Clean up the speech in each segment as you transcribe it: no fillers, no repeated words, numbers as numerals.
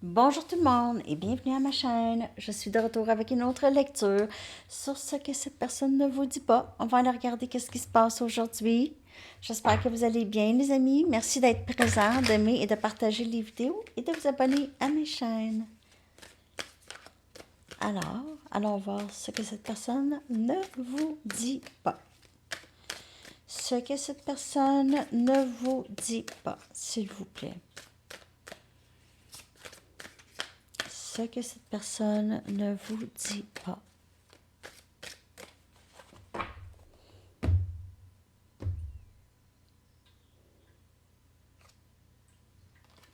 Bonjour tout le monde et bienvenue à ma chaîne. Je suis de retour avec une autre lecture sur ce que cette personne ne vous dit pas. On va aller regarder qu'est-ce qui se passe aujourd'hui. J'espère que vous allez bien les amis. Merci d'être présents, d'aimer et de partager les vidéos et de vous abonner à mes chaînes. Alors, allons voir ce que cette personne ne vous dit pas. Ce que cette personne ne vous dit pas, s'il vous plaît. Ce que cette personne ne vous dit pas.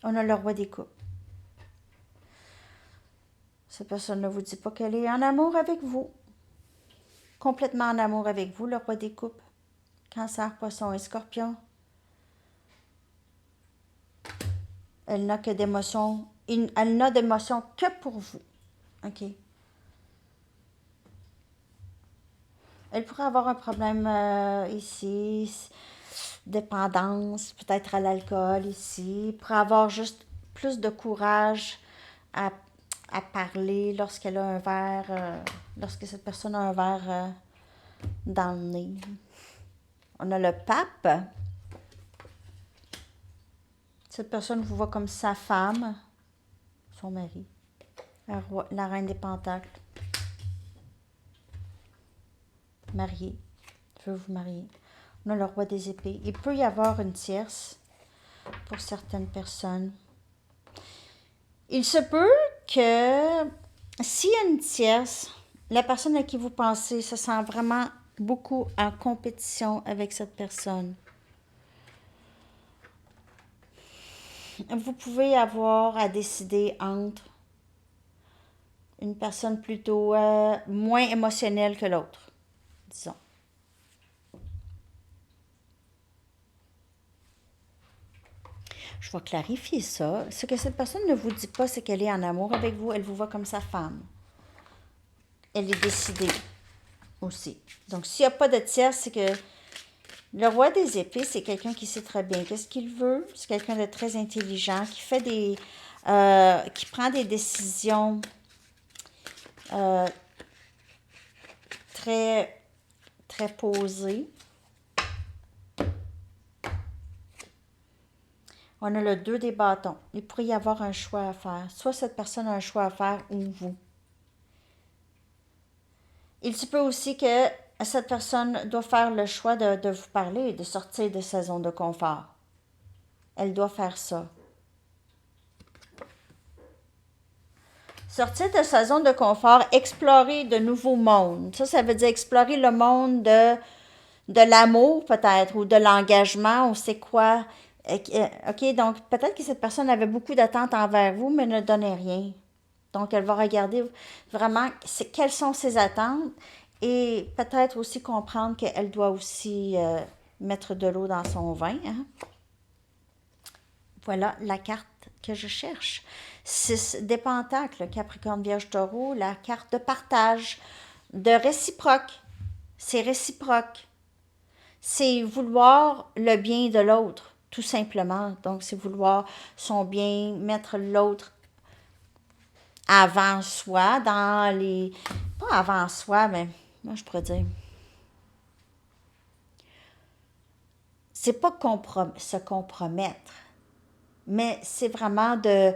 On a le roi des coupes. Cette personne ne vous dit pas qu'elle est en amour avec vous. Complètement en amour avec vous, le roi des coupes. Cancer, poisson et scorpion. Elle n'a que d'émotions. Elle n'a d'émotions que pour vous. OK. Elle pourrait avoir un problème ici, dépendance, peut-être à l'alcool ici. Elle pourrait avoir juste plus de courage à, à parler lorsqu'elle a un verre, lorsque cette personne a un verre dans le nez. On a le pape. Cette personne vous voit comme sa femme, son mari. La reine des pentacles. Mariée. Veut vous marier. On a le roi des épées. Il peut y avoir une tierce pour certaines personnes. Il se peut que s'il y a une tierce, la personne à qui vous pensez se sent vraiment beaucoup en compétition avec cette personne. Vous pouvez avoir à décider entre une personne plutôt moins émotionnelle que l'autre, disons. Je vais clarifier ça. Ce que cette personne ne vous dit pas, c'est qu'elle est en amour avec vous. Elle vous voit comme sa femme. Elle est décidée aussi. Donc, s'il n'y a pas de tierce, c'est que le roi des épées, c'est quelqu'un qui sait très bien qu'est-ce qu'il veut. C'est quelqu'un de très intelligent, qui fait qui prend des décisions euh, très, très posées. On a le 2 des bâtons. Il pourrait y avoir un choix à faire. Soit cette personne a un choix à faire ou vous. Il se peut aussi que cette personne doit faire le choix de vous parler et de sortir de sa zone de confort. Elle doit faire ça. Sortir de sa zone de confort, explorer de nouveaux mondes. Ça veut dire explorer le monde de l'amour peut-être ou de l'engagement ou c'est quoi. OK, donc peut-être que cette personne avait beaucoup d'attentes envers vous mais ne donnait rien. Donc elle va regarder vraiment quelles sont ses attentes et peut-être aussi comprendre qu'elle doit aussi mettre de l'eau dans son vin. Hein? Voilà la carte que je cherche. 6 des pentacles, Capricorne, Vierge, Taureau, la carte de partage, de réciproque. C'est réciproque. C'est vouloir le bien de l'autre, tout simplement. Donc, c'est vouloir son bien, mettre l'autre avant soi, dans les... Pas avant soi, mais moi, je pourrais dire... C'est pas se compromettre, mais c'est vraiment de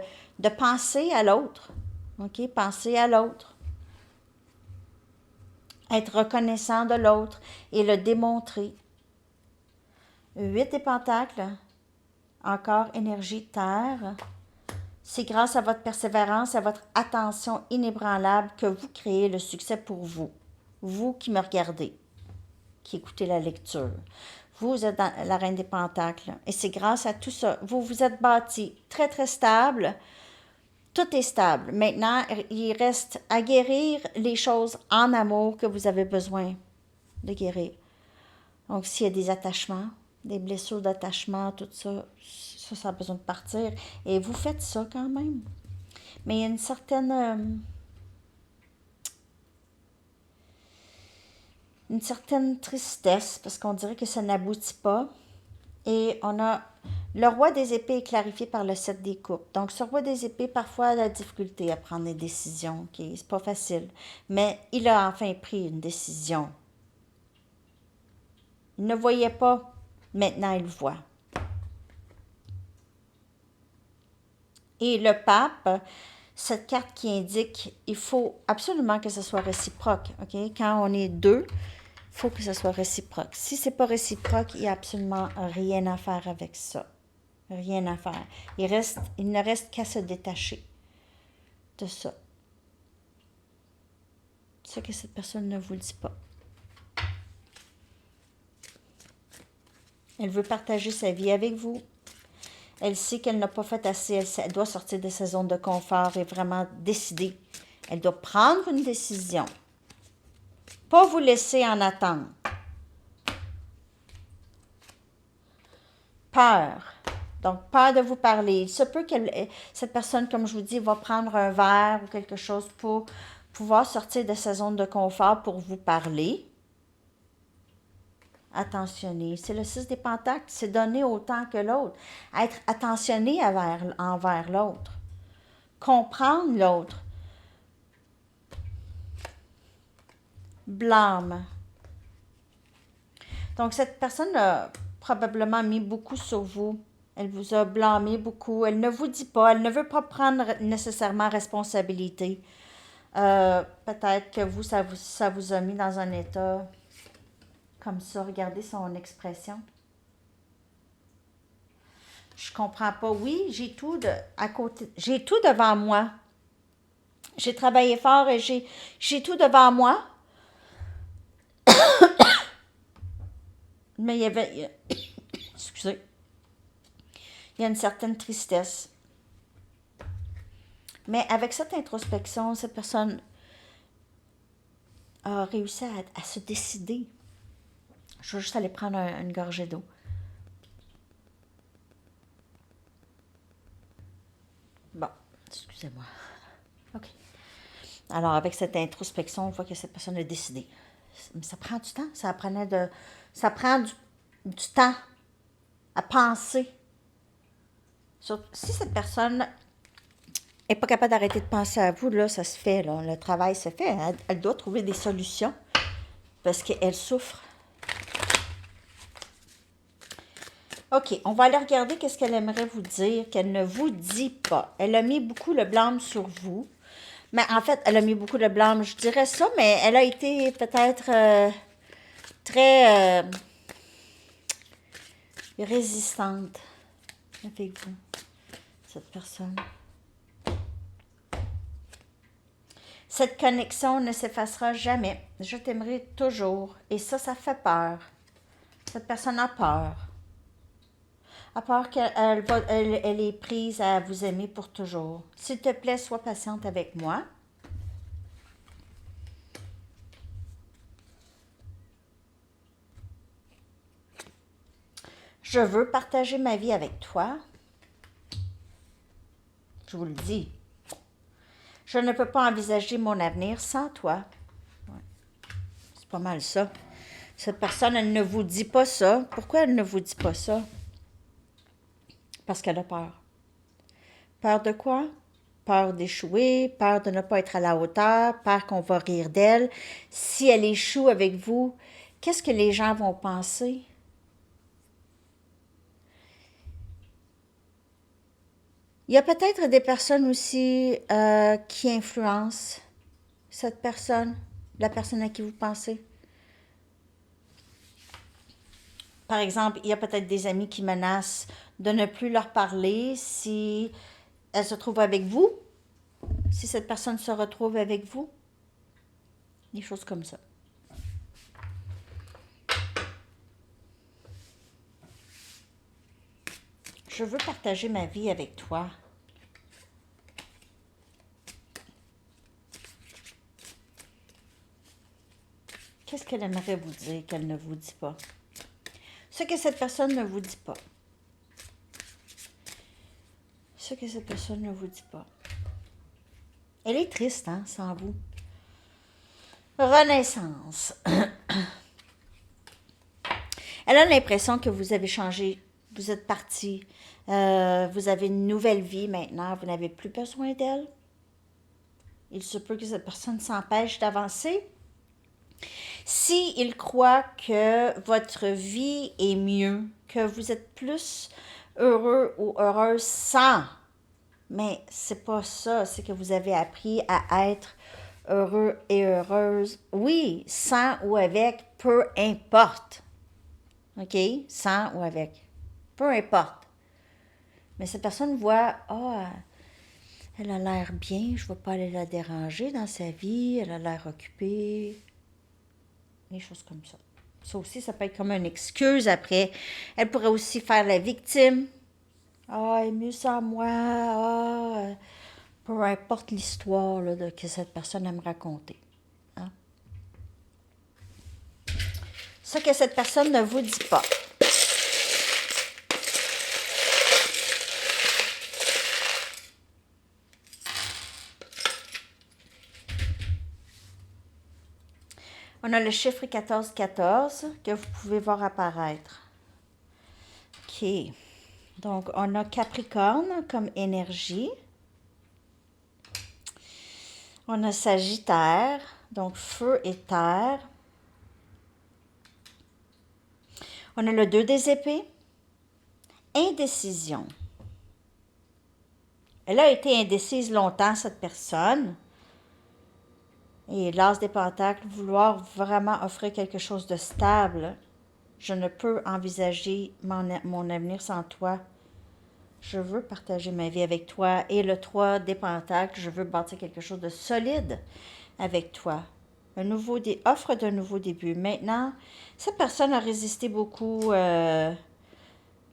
penser à l'autre. OK? Penser à l'autre. Être reconnaissant de l'autre et le démontrer. 8 des pentacles. Encore énergie terre. C'est grâce à votre persévérance, à votre attention inébranlable que vous créez le succès pour vous. Vous qui me regardez, qui écoutez la lecture. Vous êtes dans la reine des pentacles. Et c'est grâce à tout ça. Vous vous êtes bâti très, très stable. Tout est stable. Maintenant, il reste à guérir les choses en amour que vous avez besoin de guérir. Donc, s'il y a des attachements, des blessures d'attachement, tout ça, ça a besoin de partir. Et vous faites ça quand même. Mais il y a une certaine tristesse parce qu'on dirait que ça n'aboutit pas. Et on a Le roi des épées est clarifié par le 7 des coupes. Donc, ce roi des épées, parfois, a la difficulté à prendre des décisions. OK? C'est pas facile. Mais il a enfin pris une décision. Il ne voyait pas. Maintenant, il voit. Et le pape, cette carte qui indique, il faut absolument que ce soit réciproque. OK? Quand on est deux, il faut que ce soit réciproque. Si ce n'est pas réciproque, il n'y a absolument rien à faire avec ça. Rien à faire. Il ne reste qu'à se détacher de ça. Ce que cette personne ne vous dit pas. Elle veut partager sa vie avec vous. Elle sait qu'elle n'a pas fait assez. Elle doit sortir de sa zone de confort et vraiment décider. Elle doit prendre une décision. Pas vous laisser en attente. Peur. Donc, peur de vous parler. Il se peut que cette personne, comme je vous dis, va prendre un verre ou quelque chose pour pouvoir sortir de sa zone de confort pour vous parler. Attentionné. C'est le 6 des pentacles. C'est donner autant que l'autre. Être attentionné envers l'autre. Comprendre l'autre. Blâme. Donc, cette personne a probablement mis beaucoup sur vous. Elle vous a blâmé beaucoup. Elle ne vous dit pas. Elle ne veut pas prendre nécessairement responsabilité. Peut-être que ça vous a mis dans un état comme ça. Regardez son expression. Je comprends pas. Oui, j'ai tout à côté. J'ai tout devant moi. J'ai travaillé fort et j'ai tout devant moi. Mais il y avait... Excusez. Il y a une certaine tristesse. Mais avec cette introspection, cette personne a réussi à se décider. Je vais juste aller prendre une gorgée d'eau. Bon, excusez-moi. OK. Alors, avec cette introspection, on voit que cette personne a décidé. Mais ça prend du temps. Ça prend du temps à penser. Si cette personne n'est pas capable d'arrêter de penser à vous, là, ça se fait. Là, le travail se fait. Elle doit trouver des solutions parce qu'elle souffre. OK, on va aller regarder qu'est-ce qu'elle aimerait vous dire, qu'elle ne vous dit pas. Elle a mis beaucoup le blâme sur vous. Mais en fait, elle a mis beaucoup de blâme, je dirais ça, mais elle a été peut-être très résistante avec vous, cette personne. Cette connexion ne s'effacera jamais. Je t'aimerai toujours. Et ça fait peur. Cette personne a peur. A peur qu'elle est prise à vous aimer pour toujours. S'il te plaît, sois patiente avec moi. Je veux partager ma vie avec toi. Je vous le dis. Je ne peux pas envisager mon avenir sans toi. Ouais. C'est pas mal ça. Cette personne, elle ne vous dit pas ça. Pourquoi elle ne vous dit pas ça? Parce qu'elle a peur. Peur de quoi? Peur d'échouer, peur de ne pas être à la hauteur, peur qu'on va rire d'elle. Si elle échoue avec vous, qu'est-ce que les gens vont penser? Il y a peut-être des personnes aussi qui influencent cette personne, la personne à qui vous pensez. Par exemple, il y a peut-être des amis qui menacent de ne plus leur parler si elle se trouve avec vous, si cette personne se retrouve avec vous. Des choses comme ça. Je veux partager ma vie avec toi. Qu'est-ce qu'elle aimerait vous dire qu'elle ne vous dit pas? Ce que cette personne ne vous dit pas. Ce que cette personne ne vous dit pas. Elle est triste, hein, sans vous. Renaissance. Elle a l'impression que vous avez changé Vous êtes parti. Vous avez une nouvelle vie maintenant. Vous n'avez plus besoin d'elle. Il se peut que cette personne s'empêche d'avancer. Si il croit que votre vie est mieux, que vous êtes plus heureux ou heureuse sans, mais c'est pas ça, c'est que vous avez appris à être heureux et heureuse. Oui, sans ou avec, peu importe. OK? Sans ou avec. Peu importe. Mais cette personne voit, elle a l'air bien, je ne vais pas aller la déranger dans sa vie, elle a l'air occupée. Des choses comme ça. Ça aussi, ça peut être comme une excuse après. Elle pourrait aussi faire la victime. Elle est mieux sans moi. Peu importe l'histoire que cette personne aime raconter. Hein? Ce que cette personne ne vous dit pas. On a le chiffre 1414 que vous pouvez voir apparaître. OK. Donc, on a Capricorne comme énergie. On a Sagittaire, donc feu et terre. On a le 2 des épées. Indécision. Elle a été indécise longtemps, cette personne. Et l'as des pentacles, vouloir vraiment offrir quelque chose de stable. Je ne peux envisager mon avenir sans toi. Je veux partager ma vie avec toi. Et le 3 des pentacles, je veux bâtir quelque chose de solide avec toi. Offre d'un nouveau début. Maintenant, cette personne a résisté beaucoup,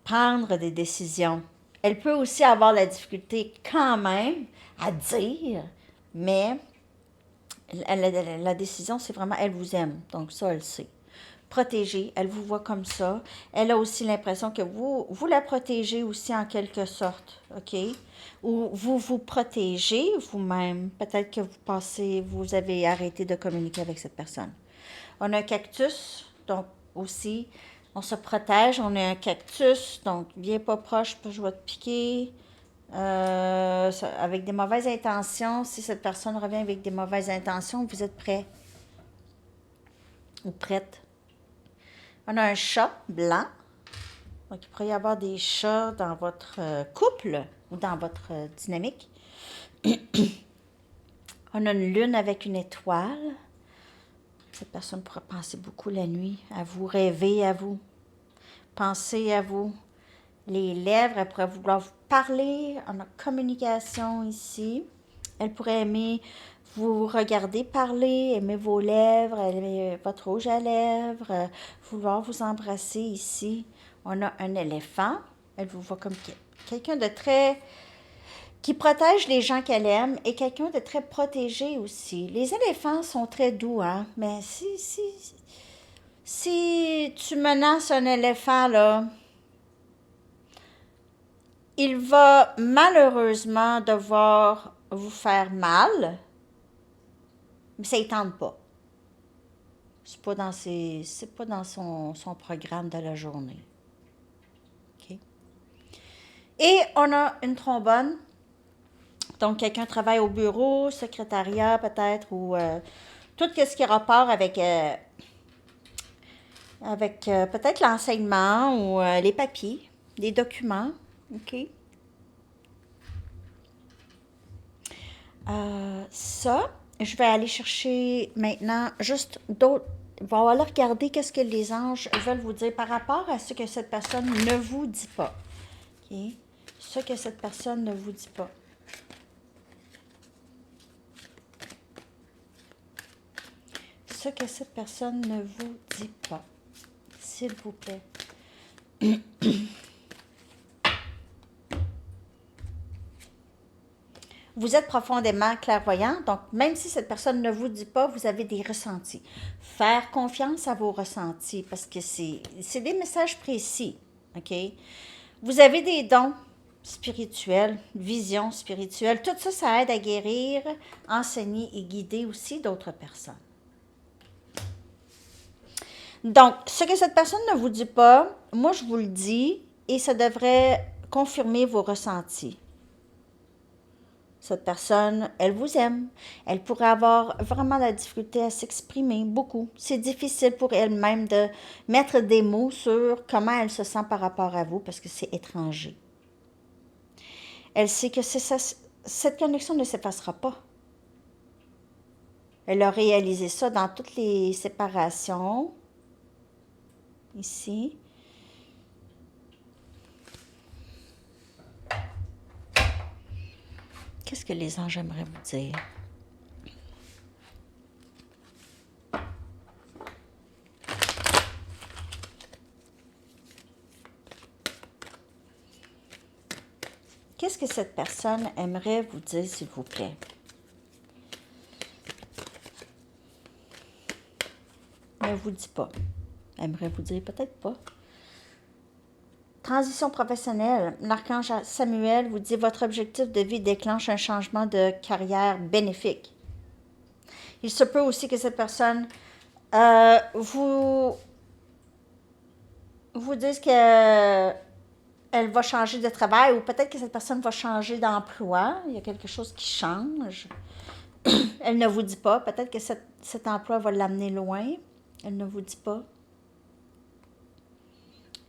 prendre des décisions. Elle peut aussi avoir la difficulté quand même à dire, mais la décision, c'est vraiment, elle vous aime. Donc ça, elle sait. Protégée, elle vous voit comme ça. Elle a aussi l'impression que vous la protégez aussi en quelque sorte, OK? Ou vous vous protégez vous-même. Peut-être que vous avez arrêté de communiquer avec cette personne. On a un cactus, donc aussi, on se protège. On a un cactus, donc viens pas proche, je vais te piquer. Avec des mauvaises intentions, si cette personne revient avec des mauvaises intentions, vous êtes prêt ou prête. On a un chat blanc. Donc, il pourrait y avoir des chats dans votre couple ou dans votre dynamique. On a une lune avec une étoile. Cette personne pourra penser beaucoup la nuit à vous, rêver à vous, penser à vous. Les lèvres, elle pourrait vouloir vous parler. On a communication ici. Elle pourrait aimer vous regarder parler, aimer vos lèvres, aimer votre rouge à lèvres, vouloir vous embrasser ici. On a un éléphant. Elle vous voit comme quelqu'un de très... qui protège les gens qu'elle aime et quelqu'un de très protégé aussi. Les éléphants sont très doux, hein? Mais si tu menaces un éléphant, là, il va malheureusement devoir vous faire mal, mais ça ne tente pas. C'est pas dans son programme de la journée. OK? Et on a une trombone. Donc, quelqu'un travaille au bureau, secrétariat peut-être, ou tout ce qui a rapport avec peut-être l'enseignement ou les papiers, les documents. OK? Ça, je vais aller chercher maintenant juste d'autres. On va aller regarder qu'est-ce que les anges veulent vous dire par rapport à ce que cette personne ne vous dit pas. OK? Ce que cette personne ne vous dit pas. Ce que cette personne ne vous dit pas. S'il vous plaît. Vous êtes profondément clairvoyant, donc même si cette personne ne vous dit pas, vous avez des ressentis. Faire confiance à vos ressentis, parce que c'est des messages précis, OK? Vous avez des dons spirituels, vision spirituelle, tout ça, ça aide à guérir, enseigner et guider aussi d'autres personnes. Donc, ce que cette personne ne vous dit pas, moi je vous le dis, et ça devrait confirmer vos ressentis. Cette personne, elle vous aime. Elle pourrait avoir vraiment la difficulté à s'exprimer, beaucoup. C'est difficile pour elle-même de mettre des mots sur comment elle se sent par rapport à vous parce que c'est étranger. Elle sait que cette connexion ne s'effacera pas. Elle a réalisé ça dans toutes les séparations. Ici. Qu'est-ce que les anges aimeraient vous dire? Qu'est-ce que cette personne aimerait vous dire, s'il vous plaît? Ne vous dit pas. Aimerait vous dire, peut-être pas. Transition professionnelle. L'archange Samuel vous dit votre objectif de vie déclenche un changement de carrière bénéfique. Il se peut aussi que cette personne vous dise qu'elle va changer de travail ou peut-être que cette personne va changer d'emploi. Il y a quelque chose qui change. Elle ne vous dit pas. Peut-être que cet emploi va l'amener loin. Elle ne vous dit pas.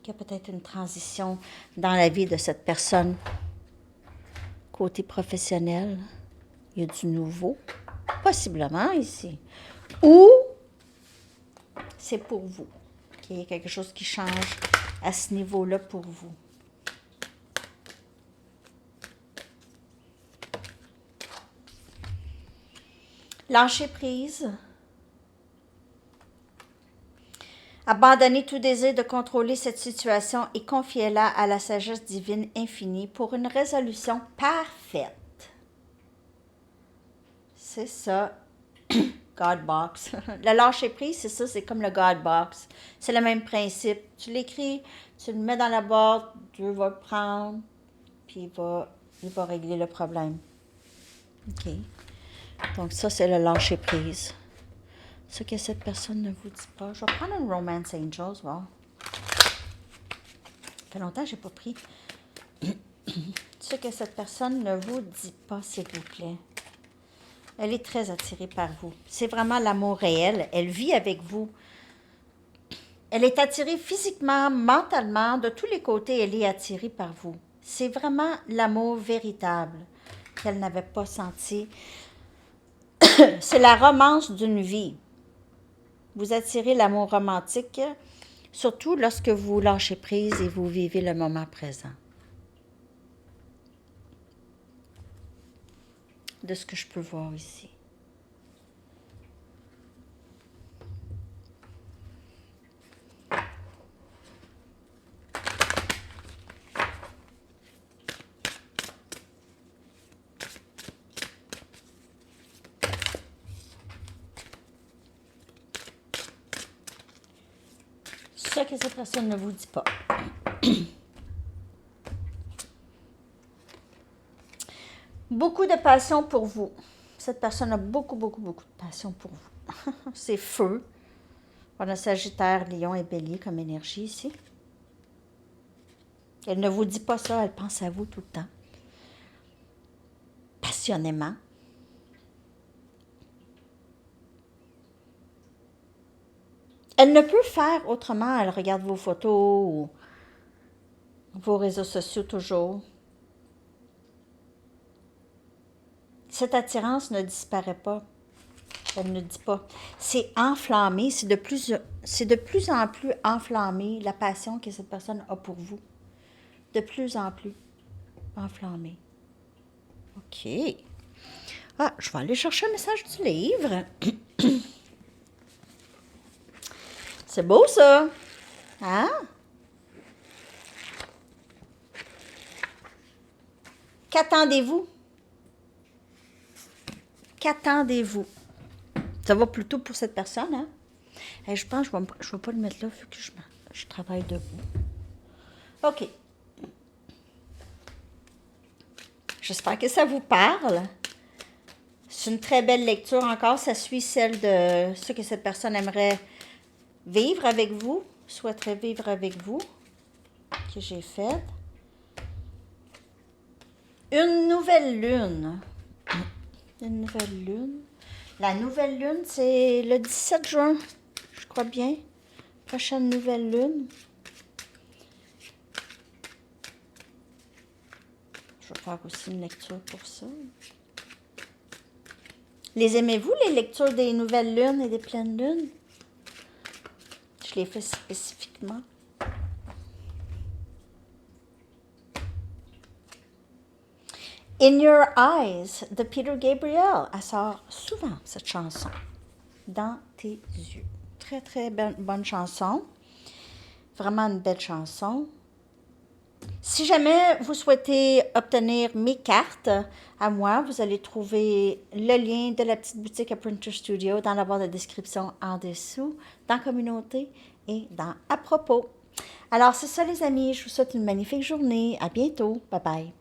Il y a peut-être une transition dans la vie de cette personne. Côté professionnel, il y a du nouveau, possiblement ici. Ou c'est pour vous, qu'il y a quelque chose qui change à ce niveau-là pour vous. Lâcher prise. Abandonnez tout désir de contrôler cette situation et confiez-la à la sagesse divine infinie pour une résolution parfaite. C'est ça. God box. Le lâcher prise, c'est ça, c'est comme le God box. C'est le même principe. Tu l'écris, tu le mets dans la boîte, Dieu va le prendre, puis il va régler le problème. OK. Donc ça, c'est le lâcher prise. Ce que cette personne ne vous dit pas. Je vais prendre une Romance Angels, voir. Ça fait longtemps que je n'ai pas pris. Ce que cette personne ne vous dit pas, s'il vous plaît. Elle est très attirée par vous. C'est vraiment l'amour réel. Elle vit avec vous. Elle est attirée physiquement, mentalement, de tous les côtés, elle est attirée par vous. C'est vraiment l'amour véritable qu'elle n'avait pas senti. C'est la romance d'une vie. Vous attirez l'amour romantique, surtout lorsque vous lâchez prise et vous vivez le moment présent. De ce que je peux voir ici. Ce que cette personne ne vous dit pas. Beaucoup de passion pour vous. Cette personne a beaucoup, beaucoup, beaucoup de passion pour vous. C'est feu. On a Sagittaire, Lion et Bélier comme énergie ici. Elle ne vous dit pas ça, elle pense à vous tout le temps. Passionnément. Elle ne peut faire autrement. Elle regarde vos photos ou vos réseaux sociaux toujours. Cette attirance ne disparaît pas. Elle ne dit pas. C'est enflammé, c'est de plus en plus enflammé, la passion que cette personne a pour vous. De plus en plus enflammé. OK. Ah, je vais aller chercher un message du livre. C'est beau, ça. Hein? Qu'attendez-vous? Qu'attendez-vous? Ça va plutôt pour cette personne, hein? Et je pense que je ne vais pas le mettre là vu que je travaille debout. OK. J'espère que ça vous parle. C'est une très belle lecture encore. Ça suit celle de ce que cette personne aimerait vivre avec vous, souhaiterait vivre avec vous. que j'ai faite. Une nouvelle lune. Une nouvelle lune. La nouvelle lune, c'est le 17 juin, je crois bien. Prochaine nouvelle lune. Je vais faire aussi une lecture pour ça. Les aimez-vous, les lectures des nouvelles lunes et des pleines lunes? Je les fais spécifiquement. In Your Eyes de Peter Gabriel. Elle sort souvent, cette chanson. Dans tes yeux. Très, très bonne chanson. Vraiment une belle chanson. Si jamais vous souhaitez obtenir mes cartes à moi, vous allez trouver le lien de la petite boutique à Printer Studio dans la barre de description en dessous, dans Communauté et dans À propos. Alors, c'est ça les amis, je vous souhaite une magnifique journée. À bientôt. Bye bye.